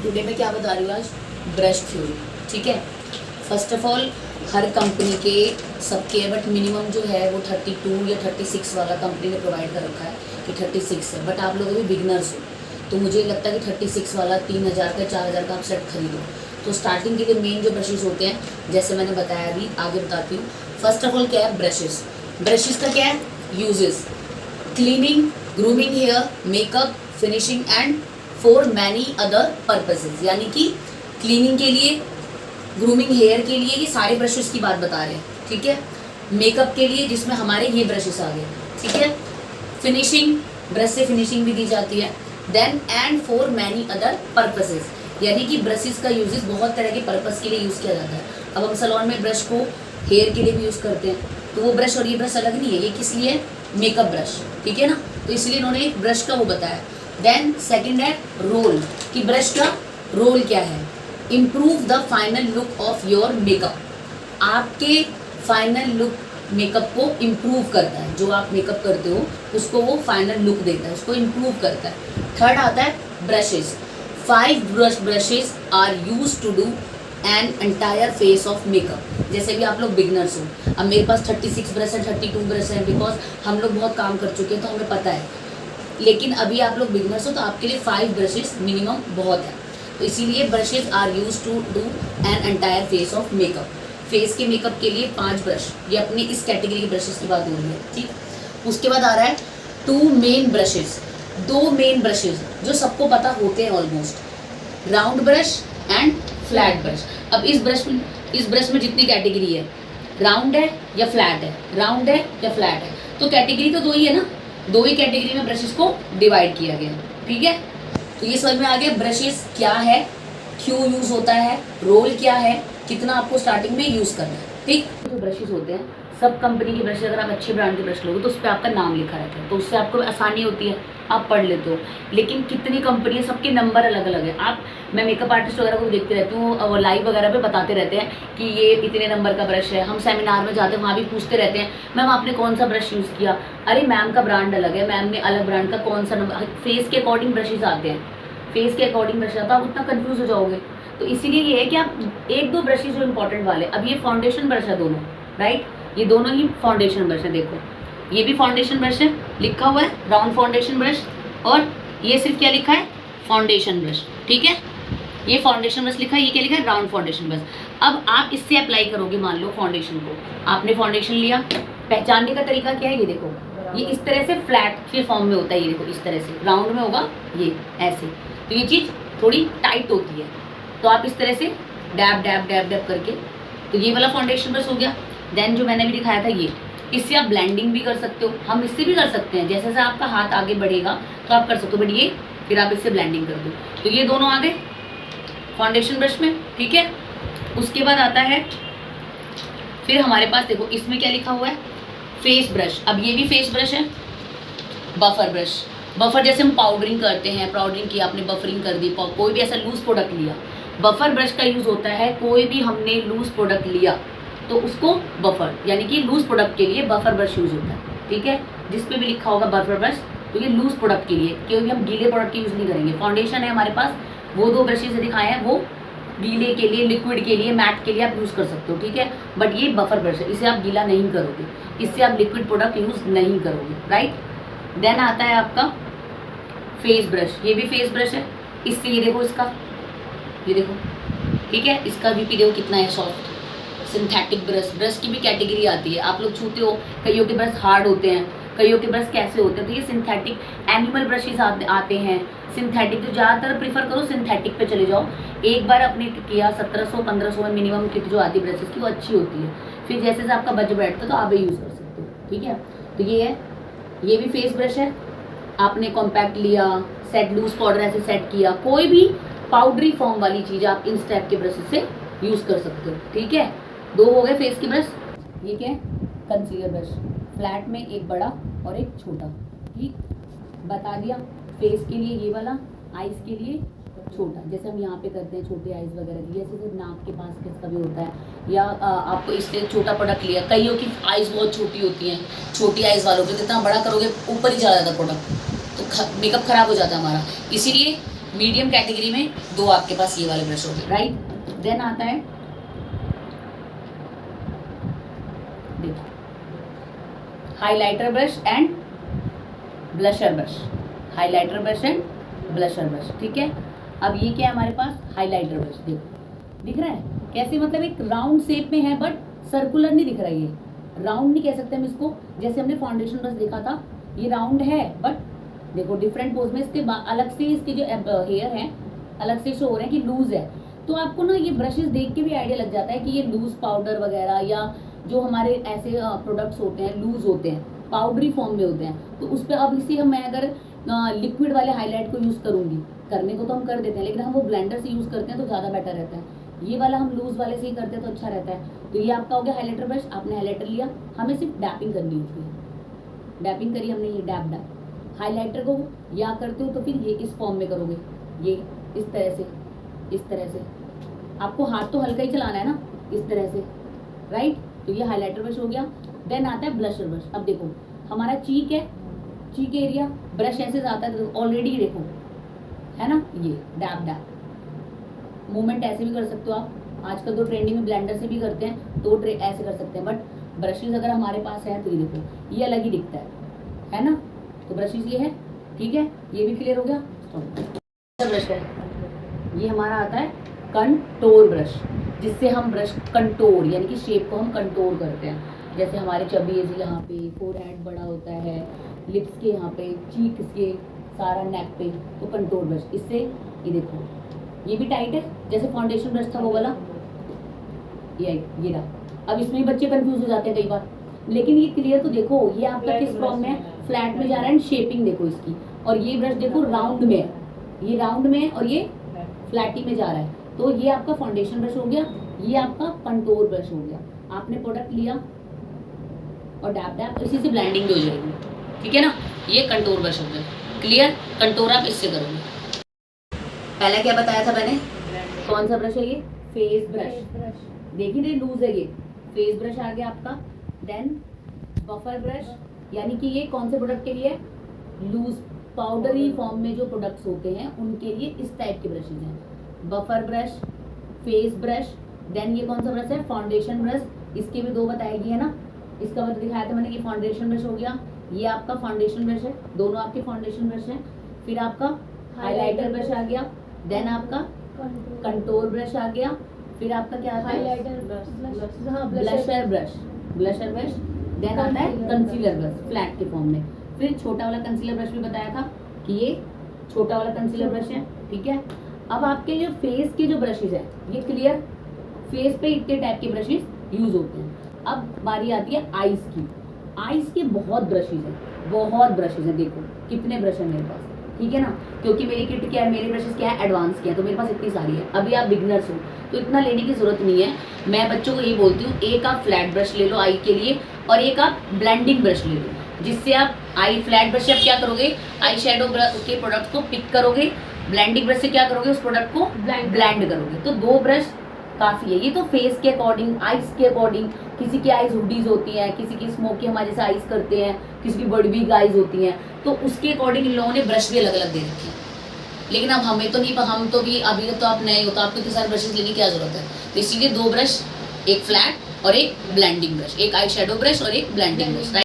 Today मैं क्या बता रही हूँ आज, ब्रश थ्योरी। ठीक है, first of all her company के सबके है, बट मिनिमम जो है वो 32 या 36 वाला कंपनी ने प्रोवाइड कर रखा है कि 36 है। बट आप लोग अभी बिगनर्स हो तो मुझे लगता है कि 36 वाला 3000 का 4000 का आप सेट खरीदो। तो स्टार्टिंग के लिए मेन जो ब्रशेज़ होते हैं, जैसे मैंने बताया अभी आगे बताती हूँ। फर्स्ट ऑफ ऑल क्या है ब्रशेज़, ब्रशेज़ का क्या है uses, cleaning, grooming hair, makeup, finishing and for many other purposes. यानी कि क्लीनिंग के लिए, ग्रूमिंग हेयर के लिए, ये सारे ब्रशेस की बात बता रहे हैं। ठीक है, मेकअप के लिए जिसमें हमारे ये ब्रशेस आ गए। ठीक है, फिनिशिंग, ब्रश से फिनिशिंग भी दी जाती है। Then and for many other purposes, यानी कि ब्रशेस का यूजेस बहुत तरह के पर्पस के लिए यूज़ किया जाता है। अब हम सैलून में ब्रश को हेयर के लिए भी यूज़ करते हैं, तो वो ब्रश और ये ब्रश अलग नहीं है। ये किस लिए, मेकअप ब्रश, ठीक है ना, तो इसलिए इन्होंने एक ब्रश का वो बताया। देन सेकंड है रोल, कि ब्रश का रोल क्या है, improve the final look of your makeup, आपके फाइनल लुक मेकअप को इम्प्रूव करता है। जो आप मेकअप करते हो उसको वो फाइनल लुक देता है, उसको इम्प्रूव करता है। थर्ड आता है brushes, 5 brushes are use to do an entire face of makeup. जैसे भी आप लोग बिगनर्स हो, अब मेरे पास 36 ब्रश है, 32 ब्रश है, बिकॉज हम लोग बहुत काम कर चुके हैं तो हमें पता है। लेकिन अभी आप लोग बिगनर्स हो तो आपके लिए 5 ब्रशेस मिनिमम बहुत है। तो इसीलिए brushes are use to do an entire face of makeup. Face के मेकअप के लिए 5 ब्रश, ये अपनी इस कैटेगरी के ब्रशेस की बात हो रही है। ठीक, उसके बाद आ रहा है 2 मेन ब्रशेज, 2 मेन ब्रशेज जो सबको पता होते हैं almost, round brush and flat brush. अब इस ब्रश में जितनी कैटेगरी है, राउंड है या फ्लैट है, राउंड है या फ्लैट है, तो कैटेगरी तो 2 ही है ना, 2 ही कैटेगरी में ब्रशेस को डिवाइड किया गया। ठीक है, तो ये समझ में आ गया ब्रशेस क्या है, क्यों यूज़ होता है, रोल क्या है, कितना आपको स्टार्टिंग में यूज़ करना है। ठीक, जो ब्रशेस होते हैं सब कंपनी के ब्रश, अगर आप अच्छे ब्रांड के ब्रश लोगे तो उस पर आपका नाम लिखा रहता है, तो उससे आपको आसानी होती है, आप पढ़ लेते हो। लेकिन कितनी कंपनी है, सबके नंबर अलग अलग है। मैं मेकअप आर्टिस्ट वगैरह को देखती रहती हूँ और लाइव वगैरह पे बताते रहते हैं कि ये इतने नंबर का ब्रश है। हम सेमिनार में जाते हैं, वहाँ भी पूछते रहते हैं मैम आपने कौन सा ब्रश यूज़ किया, अरे मैम का ब्रांड अलग है, मैम ने अलग ब्रांड का कौन सा नंबर, फेस के अकॉर्डिंग ब्रशेज आते हैं, फेस के अकॉर्डिंग ब्रश आता है, आप उतना कन्फ्यूज़ हो जाओगे। तो इसीलिए ये है कि आप 1-2 ब्रशेज जो इंपॉर्टेंट वाले, अब ये फाउंडेशन ब्रश है दोनों, राइट, ये दोनों ही फाउंडेशन ब्रश है। देखो ये भी फाउंडेशन ब्रश है, लिखा हुआ है राउंड फाउंडेशन ब्रश, और ये सिर्फ क्या लिखा है, फाउंडेशन ब्रश। ठीक है, ये फाउंडेशन ब्रश लिखा है, ये क्या लिखा है, राउंड फाउंडेशन ब्रश। अब आप इससे अप्लाई करोगे, मान लो फाउंडेशन को, आपने फाउंडेशन लिया, पहचानने का तरीका क्या है, ये देखो, ये इस तरह से फ्लैट के फॉर्म में होता है, ये देखो इस तरह से, राउंड में होगा ये ऐसे, तो ये चीज़ थोड़ी टाइट होती है, तो आप इस तरह से डैब डैब डैब डैब करके, तो ये वाला फाउंडेशन ब्रश हो गया। देन जो मैंने भी दिखाया था ये, इससे आप ब्लेंडिंग भी कर सकते हो, हम इससे भी कर सकते हैं, जैसे जैसे आपका हाथ आगे बढ़ेगा तो आप कर सकते हो, बट ये फिर आप इससे ब्लेंडिंग कर दो। तो ये दोनों आ गए फाउंडेशन ब्रश में। ठीक है, उसके बाद आता है फिर हमारे पास, देखो इसमें क्या लिखा हुआ है, फेस ब्रश। अब ये भी फेस ब्रश है, बफर ब्रश, बफर जैसे हम पाउडरिंग करते हैं, पाउडरिंग की आपने बफरिंग कर दी, कोई भी ऐसा लूज प्रोडक्ट लिया, बफर ब्रश का यूज़ होता है। कोई भी हमने लूज प्रोडक्ट लिया तो उसको बफर, यानी कि लूज प्रोडक्ट के लिए बफर ब्रश यूज़ होता है। ठीक है, जिस पे भी लिखा होगा बफर ब्रश, तो ये लूज प्रोडक्ट के लिए, क्योंकि हम गीले प्रोडक्ट की यूज़ नहीं करेंगे। फाउंडेशन है हमारे पास, वो 2 ब्रशेज दिखाए हैं, वो गीले के लिए, लिक्विड के लिए, मैट के लिए आप यूज़ कर सकते हो। ठीक है, बट ये बफर ब्रश है, इसे आप गीला नहीं करोगे, इससे आप लिक्विड प्रोडक्ट यूज़ नहीं करोगे, राइट। देन आता है आपका फेस ब्रश, ये भी फेस ब्रश है, इससे ये देखो इसका, ये देखो, ठीक है, इसका भी देखो कितना है सॉफ्ट। सिंथेटिक ब्रश, ब्रश की भी कैटेगरी आती है, आप लोग छूते हो, कईयों के ब्रश हार्ड होते हैं, कईयों के ब्रश कैसे होते हैं, तो ये सिंथेटिक एनिमल ब्रशेज आते हैं। सिंथेटिक तो ज़्यादातर प्रीफर करो, सिंथेटिक पे चले जाओ। एक बार आपने किया 1700-1500 में मिनिमम किट जो आती है ब्रशेज की, वो अच्छी होती है, फिर जैसे जैसे आपका बजट बैठता है तो आप भी यूज़ कर सकते हो। ठीक है, तो ये है, ये भी फेस ब्रश है, आपने कॉम्पैक्ट लिया, सेट लूज पाउडर ऐसे सेट किया, कोई भी पाउडरी फॉर्म वाली चीज़ आप इन टाइप के ब्रशेज से यूज़ कर सकते हो। ठीक है, 2 हो गए फेस के ब्रश। ये क्या है, कंसीलर ब्रश, फ्लैट में एक बड़ा और एक छोटा। ठीक, बता दिया, फेस के लिए ये वाला, आइज़ के लिए छोटा, जैसे हम यहाँ पे करते हैं छोटे आइज़ वगैरह की, जैसे सिर्फ नाक के पास किसका भी होता है, या आपको इससे छोटा प्रोडक्ट लिया, कईयों की आइज़ बहुत छोटी होती हैं, छोटी आइज़ वालों को जितना बड़ा करोगे ऊपर ही चला जाता प्रोडक्ट, तो मेकअप ख़राब हो जाता है हमारा। इसीलिए मीडियम कैटेगरी में 2 आपके पास ये वाले ब्रश हो गए, राइट। देन आता है, देखो, highlighter brush and blusher brush, highlighter brush and blusher brush, ठीक है। अब ये क्या है हमारे पास, हाइलाइटर ब्रश, देखो दिख रहा है कैसे, मतलब एक राउंड शेप में है बट सर्कुलर नहीं दिख रहा है, ये राउंड नहीं कह सकते हम इसको, जैसे हमने फाउंडेशन ब्रश देखा था ये राउंड है बट देखो डिफरेंट पोज में इसके अलग से इसके जो हेयर हैं अलग से शो हो रहे हैं कि लूज है। तो आपको ना ये ब्रशेस देख के भी आइडिया लग जाता है कि ये लूज पाउडर वगैरह या जो हमारे ऐसे प्रोडक्ट्स होते हैं लूज होते हैं, पाउडरी फॉर्म में होते हैं, तो उस पर अब इसे मैं अगर लिक्विड वाले हाईलाइट को यूज़ करूँगी, करने को तो हम कर देते हैं लेकिन हम वो ब्लेंडर से यूज़ करते हैं तो ज़्यादा बेटर रहता है। ये वाला हम लूज वाले से ही करते हैं तो अच्छा रहता है। तो ये आपका हो गया हाईलाइटर ब्रश, आपने हाईलाइटर लिया, हमें सिर्फ डैपिंग करनी होती है, डैपिंग करी हमने, ये डैप डैप। हाईलाइटर को या करते हो तो फिर ये इस फॉर्म में करोगे, ये इस तरह से, इस तरह से, आपको हाथ तो हल्का ही चलाना है ना, इस तरह से, राइट। तो ये हाईलाइटर ब्रश हो गया। देन आता है ब्लशर ब्रश। अब देखो हमारा चीक है, चीक एरिया ब्रश ऐसे जाता है ऑलरेडी, देखो है ना, ये डैप डैप मूवमेंट ऐसे भी कर सकते हो आप, आजकल तो ट्रेंडिंग में ब्लेंडर से भी करते हैं तो ऐसे कर सकते हैं, बट ब्रशेज अगर हमारे पास है तो ये देखो ये अलग ही दिखता है ना। तो ब्रशेज ये है, ठीक है, ये भी क्लियर हो गया। ब्रश है, ये हमारा आता है कंटोर ब्रश, जिससे हम ब्रश कंटोर यानी कि शेप को हम कंटोर करते हैं। जैसे हमारे चबीज यहाँ पे, फोरहेड बड़ा होता है, लिप्स के यहाँ पे, चीक्स के, सारा नेक पे, तो कंटोर ब्रश, इससे ये देखो ये भी टाइट है, जैसे फाउंडेशन ब्रश था वो वाला, ये रहा। अब इसमें बच्चे कंफ्यूज हो जाते हैं कई बार, लेकिन ये क्लियर तो देखो, ये आपका किस फॉर्म में, फ्लैट में जा रहा है, एंड शेपिंग देखो इसकी, और ये ब्रश देखो राउंड में है, ये राउंड में है और ये फ्लैटी में जा रहा है। तो ये आपका फाउंडेशन ब्रश हो गया, ये आपका कंटोर ब्रश हो गया। आपने प्रोडक्ट लिया और डैप डैप, इसी से ब्लेंडिंग भी हो जाएगी, ठीक है ना। ये कंटोर ब्रश हो गया, क्लियर। कंटोर आप इससे करोगे। पहले क्या बताया था मैंने, कौन सा ब्रश है ये, फेस ब्रश, देखिए लूज है ये, फेस ब्रश आ गया आपका। देन बफर ब्रश, यानी कि ये कौन से प्रोडक्ट के लिए, लूज पाउडरी फॉर्म में जो प्रोडक्ट्स होते हैं उनके लिए इस टाइप के ब्रशेज हैं, buffer brush, face brush. Then ये कौन सा ब्रश है, फाउंडेशन ब्रश, इसके भी 2 बताएगी है ना, इसका मतलब दिखाया था मैंने, ये फाउंडेशन ब्रश हो गया, ये आपका फाउंडेशन ब्रश है, दोनों आपके फाउंडेशन ब्रश हैं। फिर आपका हाइलाइटर ब्रश आ गया, देन आपका कंटोर ब्रश आ गया, फिर आपका क्या आता है, blusher brush, blusher brush. Then आता है कंसीलर ब्रश, फ्लैट के फॉर्म में। फिर छोटा वाला कंसीलर ब्रश भी बताया था कि ये छोटा वाला कंसीलर ब्रश है, ठीक है। अब आपके जो फेस के जो ब्रशेज है ये क्लियर, फेस पे इतने टाइप के ब्रशेज यूज होते हैं। अब बारी आती है आईज की, आईज के बहुत ब्रशेज हैं, बहुत ब्रशेज हैं, देखो कितने ब्रश हैं मेरे पास, ठीक है ना। क्योंकि मेरी किट क्या है, मेरे ब्रशेस क्या है, एडवांस के हैं, तो मेरे पास इतनी सारी है। अभी आप बिगनर्स हो तो इतना लेने की जरूरत नहीं है। मैं बच्चों को ये बोलती हूँ, एक आप फ्लैट ब्रश ले लो आई के लिए और एक आप ब्लेंडिंग ब्रश ले लो, जिससे आप आई फ्लैट ब्रश से आप क्या करोगे, आई शेडो के प्रोडक्ट को पिक करोगे, ब्लेंडिंग ब्रश से क्या करोगे, उस प्रोडक्ट को ब्लेंड करोगे। तो 2 ब्रश काफ़ी है। ये तो फेस के अकॉर्डिंग, आइज के अकॉर्डिंग, किसी की आइज हुडीज होती हैं, किसी की स्मोकी हमारे जैसे आइज करते हैं, किसी की बड़ी बिग आइज होती हैं, तो उसके अकॉर्डिंग इन लोगों ने ब्रश भी अलग अलग दे रखे हैं। लेकिन अब हमें तो नहीं, हम तो भी अभी तो आप नए हो तो आपको इतने सारे ब्रशेज लेने की क्या जरूरत है। तो इसीलिए 2 ब्रश, एक फ्लैट और एक ब्लेंडिंग ब्रश, एक आई शेडो ब्रश और एक ब्लेंडिंग ब्रश।